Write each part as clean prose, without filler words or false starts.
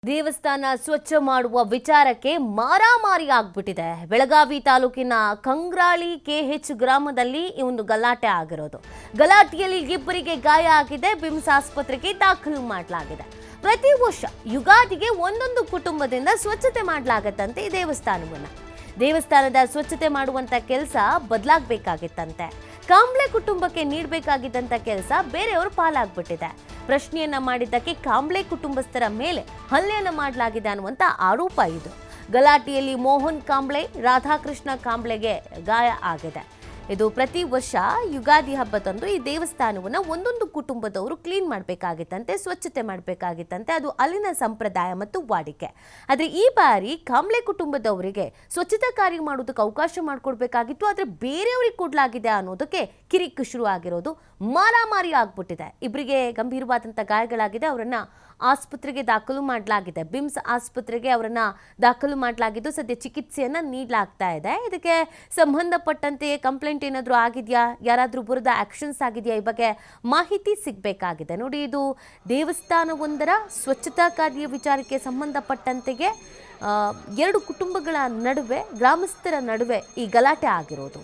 ದೇವಸ್ಥಾನ ಸ್ವಚ್ಛ ಮಾಡುವ ವಿಚಾರಕ್ಕೆ ಮಾರಾಮಾರಿ ಆಗ್ಬಿಟ್ಟಿದೆ. ಬೆಳಗಾವಿ ತಾಲೂಕಿನ ಕಂಗ್ರಾಳಿ ಕೆಎಚ್ ಗ್ರಾಮದಲ್ಲಿ ಈ ಒಂದು ಗಲಾಟೆ ಆಗಿರೋದು. ಗಲಾಟೆಯಲ್ಲಿ ಇಬ್ಬರಿಗೆ ಗಾಯ ಆಗಿದೆ. ಬಿಮ್ಸ್ ಆಸ್ಪತ್ರೆಗೆ ದಾಖಲು ಮಾಡಲಾಗಿದೆ. ಪ್ರತಿ ವರ್ಷ ಯುಗಾದಿಗೆ ಒಂದೊಂದು ಕುಟುಂಬದಿಂದ ಸ್ವಚ್ಛತೆ ಮಾಡಲಾಗತ್ತಂತೆ ಈ ದೇವಸ್ಥಾನದ ಸ್ವಚ್ಛತೆ ಮಾಡುವಂತ ಕೆಲಸ ಬದಲಾಗಬೇಕಾಗಿತ್ತಂತೆ. ಕಾಂಬ್ಳೆ ಕುಟುಂಬಕ್ಕೆ ನೀಡಬೇಕಾಗಿದ್ದಂತ ಕೆಲಸ ಬೇರೆಯವರು ಪಾಲಾಗ್ಬಿಟ್ಟಿದೆ. ಪ್ರಶ್ನೆಯನ್ನ ಮಾಡಿದ್ದಕ್ಕೆ ಕಾಂಬ್ಳೆ ಕುಟುಂಬಸ್ಥರ ಮೇಲೆ ಹಲ್ಲೆಯನ್ನ ಮಾಡಲಾಗಿದೆ ಅನ್ನುವಂತ ಆರೋಪ ಇದು. ಗಲಾಟೆಯಲ್ಲಿ ಮೋಹನ್ ಕಾಂಬ್ಳೆ, ರಾಧಾಕೃಷ್ಣ ಕಾಂಬ್ಳೆಗೆ ಗಾಯ ಆಗಿದೆ. ಇದು ಪ್ರತಿ ವರ್ಷ ಯುಗಾದಿ ಹಬ್ಬದಂದು ಈ ದೇವಸ್ಥಾನವನ್ನು ಒಂದೊಂದು ಕುಟುಂಬದವರು ಕ್ಲೀನ್ ಮಾಡಬೇಕಾಗಿತ್ತಂತೆ, ಸ್ವಚ್ಛತೆ ಮಾಡಬೇಕಾಗಿತ್ತಂತೆ. ಅದು ಅಲ್ಲಿನ ಸಂಪ್ರದಾಯ ಮತ್ತು ವಾಡಿಕೆ. ಆದರೆ ಈ ಬಾರಿ ಕಾಂಬ್ಳೆ ಕುಟುಂಬದವರಿಗೆ ಸ್ವಚ್ಛತಾ ಕಾರ್ಯ ಮಾಡೋದಕ್ಕೆ ಅವಕಾಶ ಮಾಡಿಕೊಡ್ಬೇಕಾಗಿತ್ತು. ಆದರೆ ಬೇರೆಯವ್ರಿಗೆ ಕೊಡಲಾಗಿದೆ ಅನ್ನೋದಕ್ಕೆ ಕಿರಿಕ್ ಶುರು ಆಗಿರೋದು. ಮಾರಾಮಾರಿ ಆಗ್ಬಿಟ್ಟಿದೆ. ಇಬ್ಬರಿಗೆ ಗಂಭೀರವಾದಂಥ ಗಾಯಗಳಾಗಿದೆ. ಅವರನ್ನ ಆಸ್ಪತ್ರೆಗೆ ದಾಖಲು ಮಾಡಲಾಗಿದೆ. ಬಿಮ್ಸ್ ಆಸ್ಪತ್ರೆಗೆ ಅವರನ್ನ ದಾಖಲು ಮಾಡಲಾಗಿದ್ದು ಸದ್ಯ ಚಿಕಿತ್ಸೆಯನ್ನ ನೀಡಲಾಗ್ತಾ ಇದೆ. ಇದಕ್ಕೆ ಸಂಬಂಧಪಟ್ಟಂತೆ ಕಂಪ್ಲೇಂಟ್ ಏನಾದರೂ ಆಗಿದೆಯಾ, ಯಾರಾದರೂ ವಿರುದ್ಧ ಆಕ್ಷನ್ಸ್ ಆಗಿದೆಯಾ, ಈ ಬಗ್ಗೆ ಮಾಹಿತಿ ಸಿಗಬೇಕಾಗಿದೆ. ನೋಡಿ, ಇದು ದೇವಸ್ಥಾನವೊಂದರ ಸ್ವಚ್ಛತಾ ಕಾರ್ಯ ವಿಚಾರಕ್ಕೆ ಸಂಬಂಧಪಟ್ಟಂತೆಗೆ ಎರಡು ಕುಟುಂಬಗಳ ನಡುವೆ, ಗ್ರಾಮಸ್ಥರ ನಡುವೆ ಈ ಗಲಾಟೆ ಆಗಿರೋದು.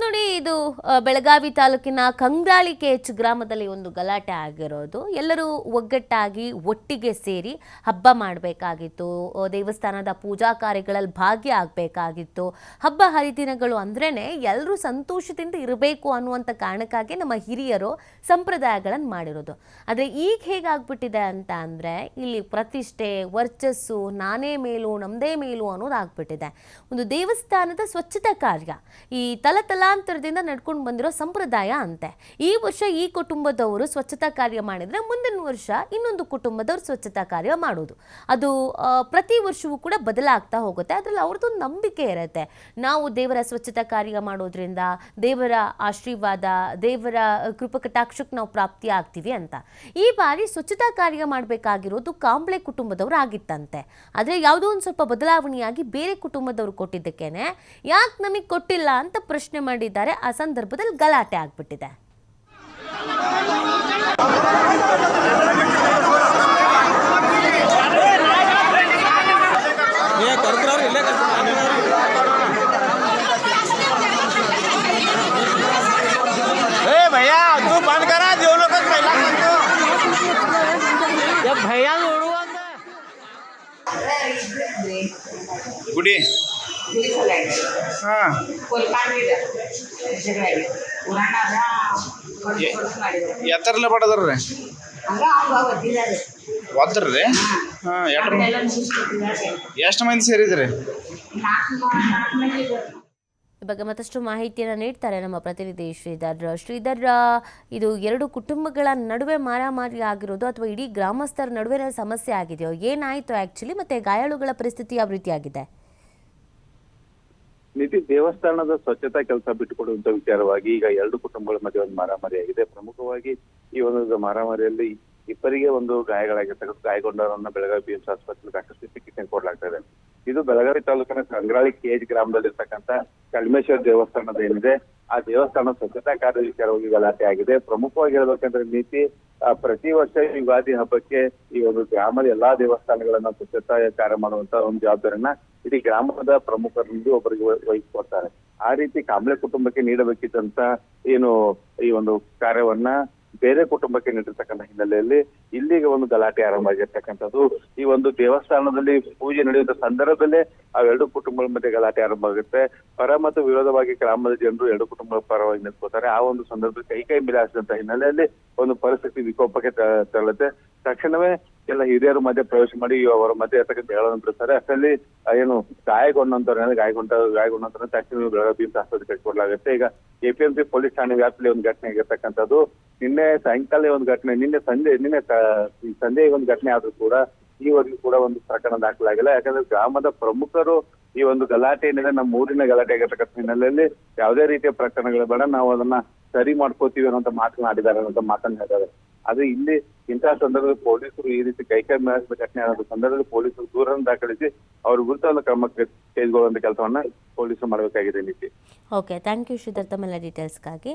ನೋಡಿ, ಇದು ಬೆಳಗಾವಿ ತಾಲೂಕಿನ ಕಂಗ್ರಾಳಿ ಕೆಎಚ್ ಗ್ರಾಮದಲ್ಲಿ ಒಂದು ಗಲಾಟೆ ಆಗಿರೋದು. ಎಲ್ಲರೂ ಒಗ್ಗಟ್ಟಾಗಿ ಒಟ್ಟಿಗೆ ಸೇರಿ ಹಬ್ಬ ಮಾಡಬೇಕಾಗಿತ್ತು. ದೇವಸ್ಥಾನದ ಪೂಜಾ ಕಾರ್ಯಗಳಲ್ಲಿ ಭಾಗಿಯಾಗಬೇಕಾಗಿತ್ತು. ಹಬ್ಬ ಹರಿದಿನಗಳು ಅಂದ್ರೇನೆ ಎಲ್ಲರೂ ಸಂತೋಷದಿಂದ ಇರಬೇಕು ಅನ್ನುವಂಥ ಕಾರಣಕ್ಕಾಗಿ ನಮ್ಮ ಹಿರಿಯರು ಸಂಪ್ರದಾಯಗಳನ್ನು ಮಾಡಿರೋದು. ಆದರೆ ಈಗ ಹೇಗಾಗ್ಬಿಟ್ಟಿದೆ ಅಂತ ಅಂದರೆ, ಇಲ್ಲಿ ಪ್ರತಿಷ್ಠೆ, ವರ್ಚಸ್ಸು, ನಾನೇ ಮೇಲು ನಮ್ಮದೇ ಮೇಲು ಅನ್ನೋದಾಗ್ಬಿಟ್ಟಿದೆ. ಒಂದು ದೇವಸ್ಥಾನದ ಸ್ವಚ್ಛತಾ ಕಾರ್ಯ ಈ ತಲಾಂತರದಿಂದ ನಡ್ಕೊಂಡು ಬಂದಿರೋ ಸಂಪ್ರದಾಯ ಅಂತೆ. ಈ ವರ್ಷ ಈ ಕುಟುಂಬದವರು ಸ್ವಚ್ಛತಾ ಕಾರ್ಯ ಮಾಡಿದ್ರೆ ಮುಂದಿನ ವರ್ಷ ಇನ್ನೊಂದು ಕುಟುಂಬದವರು ಸ್ವಚ್ಛತಾ ಕಾರ್ಯ ಮಾಡೋದು. ಅದು ಪ್ರತಿ ವರ್ಷವೂ ಕೂಡ ಬದಲಾಗ್ತಾ ಹೋಗುತ್ತೆ. ಅದರಲ್ಲಿ ಅವ್ರದ್ದೊಂದು ನಂಬಿಕೆ ಇರುತ್ತೆ. ನಾವು ದೇವರ ಸ್ವಚ್ಛತಾ ಕಾರ್ಯ ಮಾಡೋದ್ರಿಂದ ದೇವರ ಆಶೀರ್ವಾದ, ದೇವರ ಕೃಪಕಟಾಕ್ಷಕ್ಕೆ ನಾವು ಪ್ರಾಪ್ತಿ ಆಗ್ತೀವಿ ಅಂತ. ಈ ಬಾರಿ ಸ್ವಚ್ಛತಾ ಕಾರ್ಯ ಮಾಡಬೇಕಾಗಿರೋದು ಕಾಂಬ್ಳೆ ಕುಟುಂಬದವರು ಆಗಿತ್ತಂತೆ. ಆದರೆ ಯಾವುದೋ ಒಂದು ಸ್ವಲ್ಪ ಬದಲಾವಣೆಯಾಗಿ ಬೇರೆ ಕುಟುಂಬದವರು ಕೊಟ್ಟಿದ್ದಕ್ಕೇನೆ ಯಾಕೆ ನಮಗೆ ಕೊಟ್ಟಿಲ್ಲ ಅಂತ ಪ್ರಶ್ನೆ ಮಾಡಿದ್ದಾರೆ. ಆ ಸಂದರ್ಭದಲ್ಲಿ ಗಲಾಟೆ ಆಗ್ಬಿಟ್ಟಿದೆ. गुडी ಎತ್ತರಲ್ಲ ಪಡದ್ರಿ ಒದ್ರಿ. ಎಷ್ಟು ಮಂದಿ ಸೇರಿದ್ರಿ? ಈ ಬಗ್ಗೆ ಮತ್ತಷ್ಟು ಮಾಹಿತಿಯನ್ನು ನೀಡ್ತಾರೆ ನಮ್ಮ ಪ್ರತಿನಿಧಿ ಶ್ರೀಧರ್. ಇದು ಎರಡು ಕುಟುಂಬಗಳ ನಡುವೆ ಮಾರಾಮಾರಿ ಆಗಿರೋದು ಅಥವಾ ಇಡೀ ಗ್ರಾಮಸ್ಥರ ನಡುವೆ ಸಮಸ್ಯೆ ಆಗಿದೆಯೋ, ಏನಾಯ್ತು ಆಕ್ಚುಲಿ, ಮತ್ತೆ ಗಾಯಾಳುಗಳ ಪರಿಸ್ಥಿತಿ ಯಾವ ರೀತಿಯಾಗಿದೆ? ನಿಧಿ, ದೇವಸ್ಥಾನದ ಸ್ವಚ್ಛತಾ ಕೆಲಸ ಬಿಟ್ಟುಕೊಡುವಂತ ವಿಚಾರವಾಗಿ ಈಗ ಎರಡು ಕುಟುಂಬಗಳ ಮಧ್ಯೆ ಒಂದು ಮಾರಾಮಾರಿ ಆಗಿದೆ. ಪ್ರಮುಖವಾಗಿ ಈ ಒಂದು ಮಾರಾಮಾರಿಯಲ್ಲಿ ಇಬ್ಬರಿಗೆ ಒಂದು ಗಾಯಗಳಾಗಿರ್ತಕ್ಕಂಥ ಗಾಯಗೊಂಡವರನ್ನ ಬೆಳಗಾವಿ ಬಿಮ್ಸ್ ಆಸ್ಪತ್ರೆಗೆ ದಾಖಲಿಸಿ ಚಿಕಿತ್ಸೆ ಕೊಡಲಾಗ್ತಾ ಇದೆ. ಇದು ಬೆಳಗಾವಿ ತಾಲೂಕಿನ ಕಂಗ್ರಾಳಿ ಕೆಎಚ್ ಗ್ರಾಮದಲ್ಲಿರ್ತಕ್ಕಂಥ ಕಲ್ಮೇಶ್ವರ ದೇವಸ್ಥಾನದ ಏನಿದೆ ಆ ದೇವಸ್ಥಾನ ಸ್ವಚ್ಛತಾ ಕಾರ್ಯ ವಿಚಾರವಾಗಿ ಗಲಾಟೆ ಆಗಿದೆ. ಪ್ರಮುಖವಾಗಿ ಹೇಳ್ಬೇಕಂದ್ರೆ ನೀತಿ, ಪ್ರತಿ ವರ್ಷ ಯುಗಾದಿ ಹಬ್ಬಕ್ಕೆ ಈ ಒಂದು ಗ್ರಾಮದ ಎಲ್ಲಾ ದೇವಸ್ಥಾನಗಳನ್ನ ಸ್ವಚ್ಛತಾ ಕಾರ್ಯ ಮಾಡುವಂತ ಒಂದು ಜವಾಬ್ದಾರಿಯನ್ನ ಇಡೀ ಗ್ರಾಮದ ಪ್ರಮುಖರಿಂದ ಒಬ್ಬರಿಗೆ ವಹಿಸಿಕೊಡ್ತಾರೆ. ಆ ರೀತಿ ಕಾಂಬ್ಳೆ ಕುಟುಂಬಕ್ಕೆ ನೀಡಬೇಕಿದ್ದಂತ ಏನು ಈ ಒಂದು ಕಾರ್ಯವನ್ನ ಬೇರೆ ಕುಟುಂಬಕ್ಕೆ ನೀಡಿರ್ತಕ್ಕಂಥ ಹಿನ್ನೆಲೆಯಲ್ಲಿ ಇಲ್ಲಿಗೆ ಒಂದು ಗಲಾಟೆ ಆರಂಭ ಆಗಿರ್ತಕ್ಕಂಥದ್ದು. ಈ ಒಂದು ದೇವಸ್ಥಾನದಲ್ಲಿ ಪೂಜೆ ನಡೆಯುವಂತ ಸಂದರ್ಭದಲ್ಲೇ ಅವೆರಡು ಕುಟುಂಬಗಳ ಮಧ್ಯೆ ಗಲಾಟೆ ಆರಂಭ ಆಗುತ್ತೆ. ಪರ ಮತ್ತು ವಿರೋಧವಾಗಿ ಗ್ರಾಮದ ಜನರು ಎರಡು ಕುಟುಂಬಗಳ ಪರವಾಗಿ ನಿಂತ್ಕೋತಾರೆ. ಆ ಒಂದು ಸಂದರ್ಭದಲ್ಲಿ ಕೈ ಮಿಲಾಯಿಸಿದಂತ ಹಿನ್ನೆಲೆಯಲ್ಲಿ ಒಂದು ಪರಿಸ್ಥಿತಿ ವಿಕೋಪಕ್ಕೆ ತೆರಳುತ್ತೆ. ತಕ್ಷಣವೇ ಎಲ್ಲ ಹಿರಿಯರ ಮಧ್ಯೆ ಪ್ರವೇಶ ಮಾಡಿ ಅವರ ಮಧ್ಯೆ ಇರ್ತಕ್ಕಂಥ ಹೇಳೋದನ್ನು ಬಿಡ್ತಾರೆ. ಅಷ್ಟರಲ್ಲಿ ಏನು ಗಾಯಗೊಂಡಂತರ ತಕ್ಷಣ ಬೆಳಗಾವಿ ಬಿಮ್ಸ್ ಆಸ್ಪತ್ರೆಗೆ ಕೊಡಲಾಗುತ್ತೆ. ಈಗ ಎಪಿಎಂಸಿ ಪೊಲೀಸ್ ಠಾಣೆ ವ್ಯಾಪ್ತಿಯಲ್ಲಿ ಒಂದು ಘಟನೆ ಆಗಿರ್ತಕ್ಕಂಥದ್ದು. ನಿನ್ನೆ ಸಾಯಂಕಾಲ ಒಂದು ಘಟನೆ, ನಿನ್ನೆ ಸಂಜೆ ಒಂದು ಘಟನೆ ಆದ್ರೂ ಕೂಡ ಈವರೆಗೂ ಕೂಡ ಒಂದು ಪ್ರಕರಣ ದಾಖಲಾಗಿಲ್ಲ. ಯಾಕಂದ್ರೆ ಗ್ರಾಮದ ಪ್ರಮುಖರು ಈ ಒಂದು ಗಲಾಟೆ ಏನಿದೆ ನಮ್ಮ ಊರಿನ ಗಲಾಟೆ ಆಗಿರ್ತಕ್ಕಂಥ ಹಿನ್ನೆಲೆಯಲ್ಲಿ ಯಾವುದೇ ರೀತಿಯ ಪ್ರಕರಣಗಳು ಬೇಡ, ನಾವು ಅದನ್ನ ಸರಿ ಮಾಡ್ಕೋತೀವಿ ಅನ್ನೋಂಥ ಮಾತನಾಡಿದ್ದಾರೆ ಅನ್ನೋಂಥ ಮಾತನ್ನ ಹೇಳಿದ್ದಾರೆ. ಆದ್ರೆ ಇಲ್ಲಿ ಇಂತಹ ಸಂದರ್ಭದಲ್ಲಿ ಪೊಲೀಸರು ಈ ರೀತಿ ಕೈಕೈ ಮೇಲಿಸಿದ ಘಟನೆ ಆದ ಸಂದರ್ಭದಲ್ಲಿ ಪೊಲೀಸರು ದೂರನ್ನು ದಾಖಲಿಸಿ ಅವ್ರ ವಿರುದ್ಧ ಒಂದು ಕ್ರಮ ಕೈಗೊಳ್ಳುವಂತ ಕೆಲಸವನ್ನ ಪೊಲೀಸರು ಮಾಡಬೇಕಾಗಿದೆ. ನೀತಿ. ಓಕೆ, ಥ್ಯಾಂಕ್ ಯು ಶ್ರೀಧರ್ ತಮ್ಮೆಲ್ಲ ಡೀಟೇಲ್ಸ್ಗಾಗಿ.